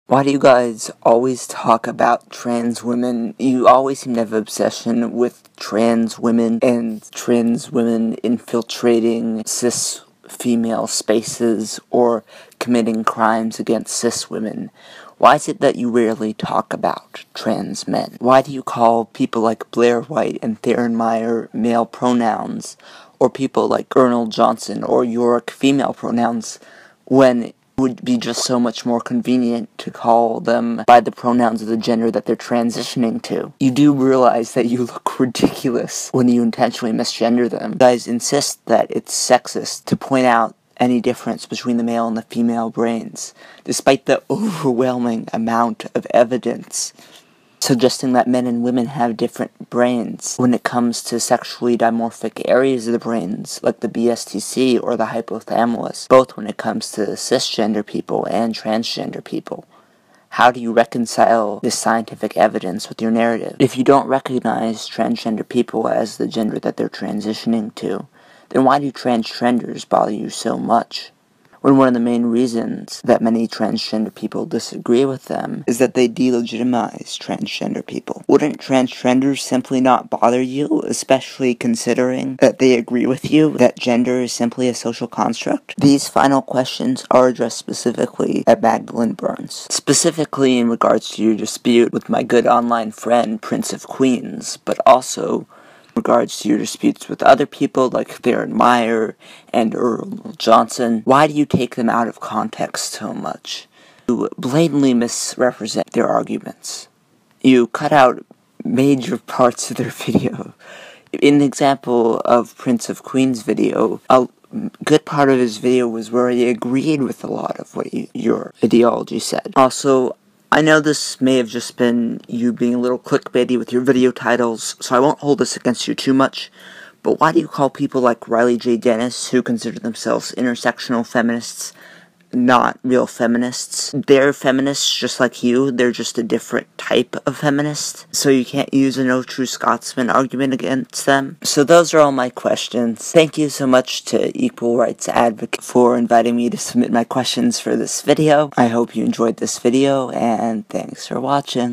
Why do you guys always talk about trans women? You always seem to have an obsession with trans women and trans women infiltrating cis female spaces or committing crimes against cis women. Why is it that you rarely talk about trans men? Why do you call people like Blair White and Theron Meyer male pronouns, or people like Ernald Johnson or York female pronouns, when it would be just so much more convenient to call them by the pronouns of the gender that they're transitioning to? You do realize that you look ridiculous when you intentionally misgender them. You guys insist that it's sexist to point out any difference between the male and the female brains, despite the overwhelming amount of evidence suggesting that men and women have different brains when it comes to sexually dimorphic areas of the brains, like the BSTC or the hypothalamus, both when it comes to cisgender people and transgender people. How do you reconcile this scientific evidence with your narrative? If you don't recognize transgender people as the gender that they're transitioning to, then why do transgenders bother you so much? When one of the main reasons that many transgender people disagree with them is that they delegitimize transgender people. Wouldn't transgenders simply not bother you, especially considering that they agree with you that gender is simply a social construct? These final questions are addressed specifically at Magdalen Berns, specifically in regards to your dispute with my good online friend Prince of Queens, but also regards to your disputes with other people like Theron Meyer and Earl Johnson. Why do you take them out of context so much? You blatantly misrepresent their arguments. You cut out major parts of their video. In the example of Prince of Queens' video, a good part of his video was where he agreed with a lot of what your ideology said. Also, I know this may have just been you being a little clickbaity with your video titles, so I won't hold this against you too much, but why do you call people like Riley J. Dennis, who consider themselves intersectional feminists, not real feminists? They're feminists just like you, they're just a different type of feminist, so you can't use a no true Scotsman argument against them. So those are all my questions. Thank you so much to Equal Rights AdvoKEK for inviting me to submit my questions for this video. I hope you enjoyed this video, and thanks for watching.